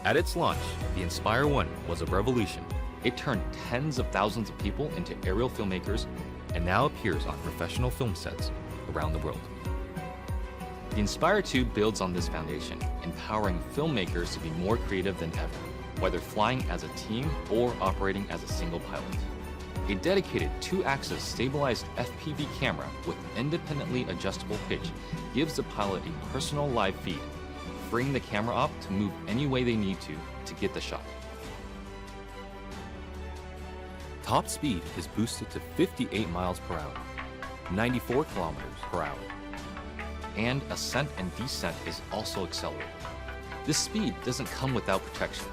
At its launch, the Inspire 1 was a revolution. It turned tens of thousands of people into aerial filmmakers and now appears on professional film sets around the world. The Inspire 2 builds on this foundation, empowering filmmakers to be more creative than ever, whether flying as a team or operating as a single pilot. A dedicated 2-axis stabilized FPV camera with independently adjustable pitch gives the pilot a personal live feed, freeing the camera op to move any way they need to get the shot. Top speed is boosted to 58 miles per hour, 94 kilometers per hour, and ascent and descent is also accelerated. This speed doesn't come without protection.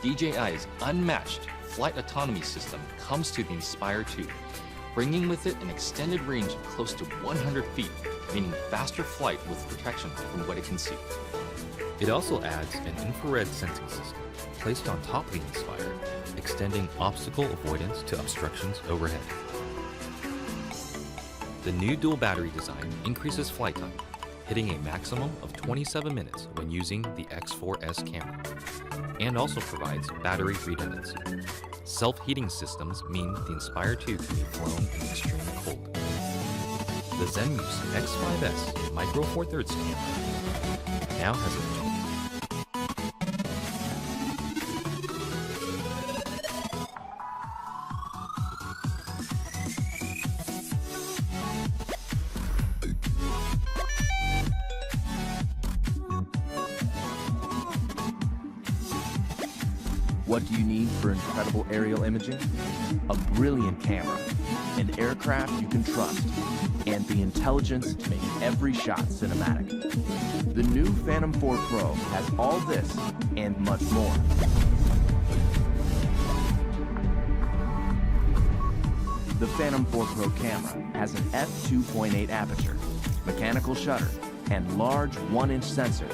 DJI's unmatched flight autonomy system comes to the Inspire 2, bringing with it an extended range of close to 100 feet, meaning faster flight with protection from what it can see. It also adds an infrared sensing system placed on top of the Inspire, extending obstacle avoidance to obstructions overhead. The new dual battery design increases flight time, hitting a maximum of 27 minutes when using the X4S camera, and also provides battery redundancy. Self-heating systems mean the Inspire 2 can be flown in extreme cold. The Zenmuse X5S Micro Four Thirds camera now has a What do you need for incredible aerial imaging? A brilliant camera, an aircraft you can trust, and the intelligence to make every shot cinematic. The new Phantom 4 Pro has all this and much more. The Phantom 4 Pro camera has an f2.8 aperture, mechanical shutter, and large 1-inch sensor,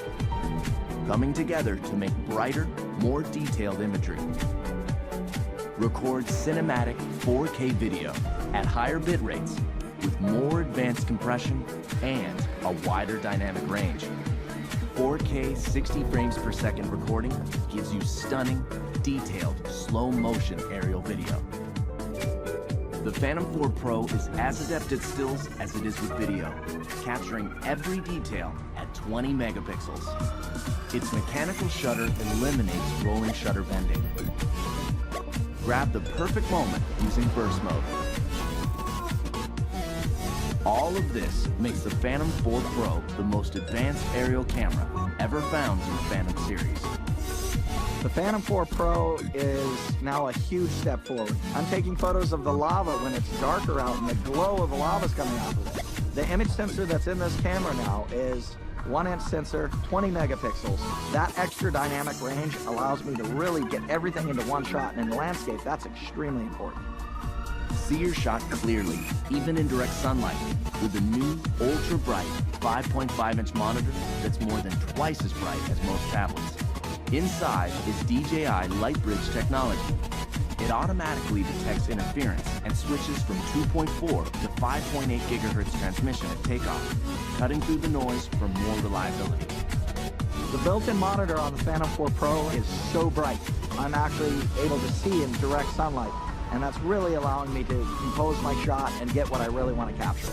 coming together to make brighter, more detailed imagery. Record cinematic 4K video at higher bit rates with more advanced compression and a wider dynamic range. 4K 60 frames per second recording gives you stunning, detailed, slow motion aerial video. The Phantom 4 Pro is as adept at stills as it is with video, capturing every detail at 20 megapixels. Its mechanical shutter eliminates rolling shutter bending. Grab the perfect moment using burst mode. All of this makes the Phantom 4 Pro the most advanced aerial camera ever found in the Phantom series. The Phantom 4 Pro is now a huge step forward. I'm taking photos of the lava when it's darker out and the glow of the lava is coming off of it. The image sensor that's in this camera now is 1-inch sensor, 20 megapixels. That extra dynamic range allows me to really get everything into one shot, and in the landscape, that's extremely important. See your shot clearly, even in direct sunlight, with the new ultra-bright 5.5-inch monitor that's more than twice as bright as most tablets. Inside is DJI LightBridge technology. It automatically detects interference and switches from 2.4 to 5.8 gigahertz transmission at takeoff, cutting through the noise for more reliability. The built-in monitor on the Phantom 4 Pro is so bright. I'm actually able to see in direct sunlight, and that's really allowing me to compose my shot and get what I really want to capture.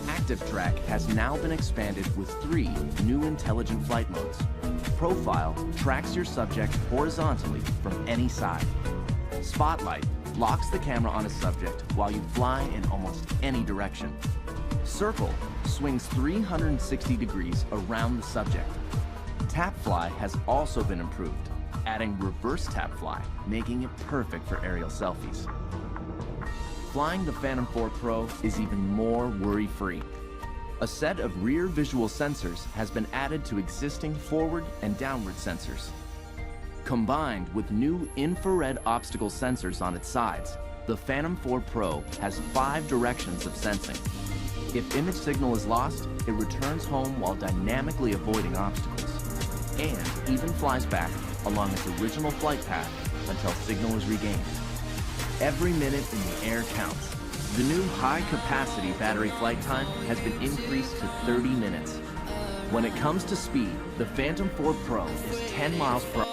Active Track has now been expanded with 3 new intelligent flight modes. Profile tracks your subject horizontally from any side. Spotlight locks the camera on a subject while you fly in almost any direction. Circle swings 360 degrees around the subject. Tap Fly has also been improved, adding reverse tap fly, making it perfect for aerial selfies. Flying the Phantom 4 Pro is even more worry-free. A set of rear visual sensors has been added to existing forward and downward sensors. Combined with new infrared obstacle sensors on its sides, the Phantom 4 Pro has 5 directions of sensing. If image signal is lost, it returns home while dynamically avoiding obstacles, and even flies back along its original flight path until signal is regained. Every minute in the air counts. The new high-capacity battery flight time has been increased to 30 minutes. When it comes to speed, the Phantom 4 Pro is 10 miles per hour.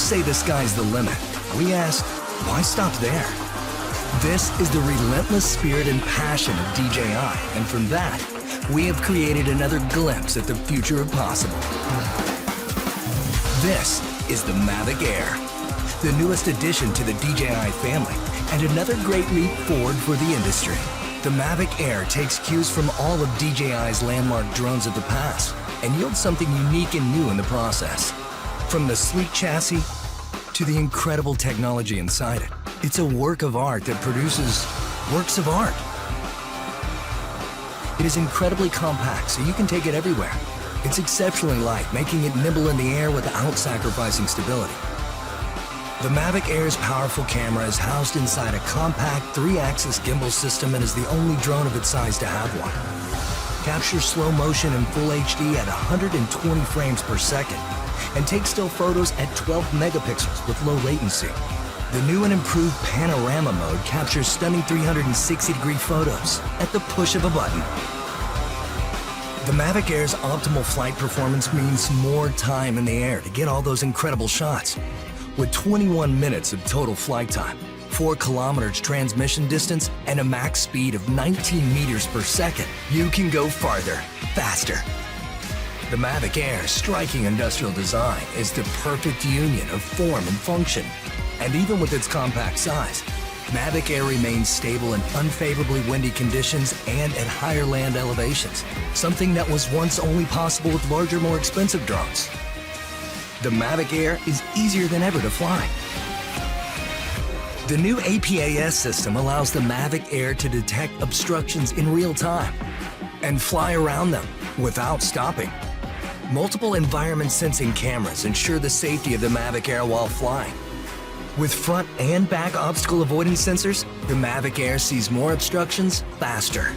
most say the sky's the limit. We ask, why stop there? This is the relentless spirit and passion of DJI, and from that, we have created another glimpse at the future of possible. This is the Mavic Air, the newest addition to the DJI family, and another great leap forward for the industry. The Mavic Air takes cues from all of DJI's landmark drones of the past and yields something unique and new in the process. From the sleek chassis to the incredible technology inside it, it's a work of art that produces works of art. It is incredibly compact, so you can take it everywhere. It's exceptionally light, making it nimble in the air without sacrificing stability. The Mavic Air's powerful camera is housed inside a compact 3-axis gimbal system and is the only drone of its size to have one. Captures slow motion in full HD at 120 frames per second and takes still photos at 12 megapixels with low latency. The new and improved panorama mode captures stunning 360-degree photos at the push of a button. The Mavic Air's optimal flight performance means more time in the air to get all those incredible shots. With 21 minutes of total flight time, 4 kilometers transmission distance, and a max speed of 19 meters per second, you can go farther, faster. The Mavic Air's striking industrial design is the perfect union of form and function. And even with its compact size, Mavic Air remains stable in unfavorably windy conditions and at higher land elevations, something that was once only possible with larger, more expensive drones. The Mavic Air is easier than ever to fly. The new APAS system allows the Mavic Air to detect obstructions in real time and fly around them without stopping. Multiple environment sensing cameras ensure the safety of the Mavic Air while flying. With front and back obstacle avoidance sensors, the Mavic Air sees more obstructions faster.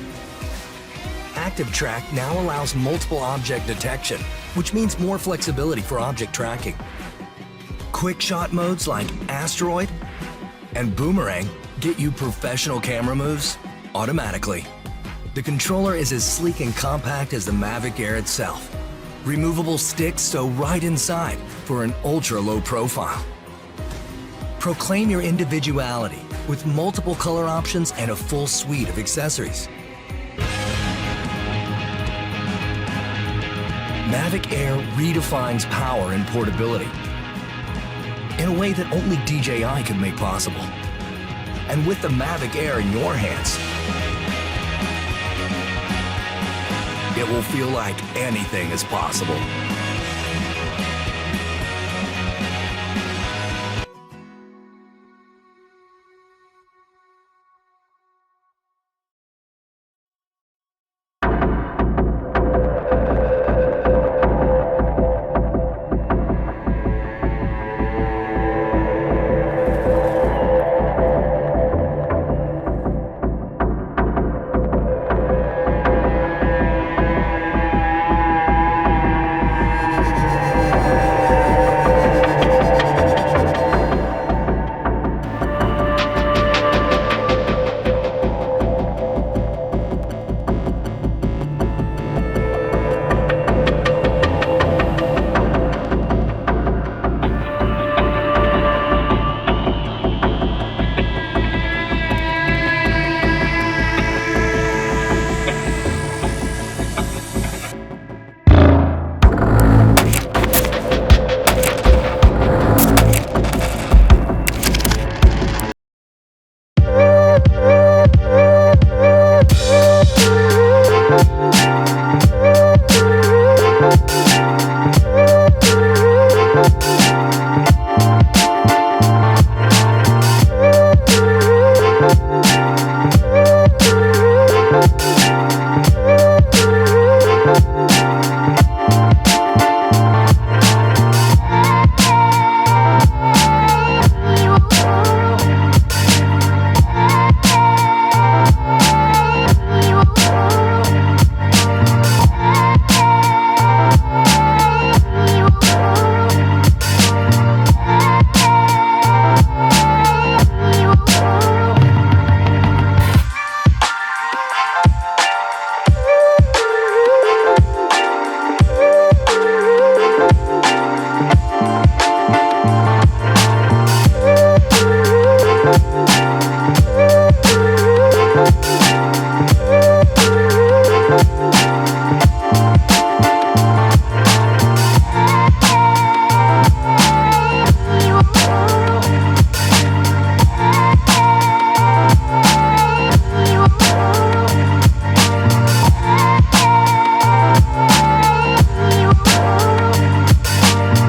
Active Track now allows multiple object detection, which means more flexibility for object tracking. Quick shot modes like Asteroid and Boomerang get you professional camera moves automatically. The controller is as sleek and compact as the Mavic Air itself. Removable sticks sew right inside for an ultra-low profile. Proclaim your individuality with multiple color options and a full suite of accessories. Mavic Air redefines power and portability in a way that only DJI could make possible. And with the Mavic Air in your hands, it will feel like anything is possible.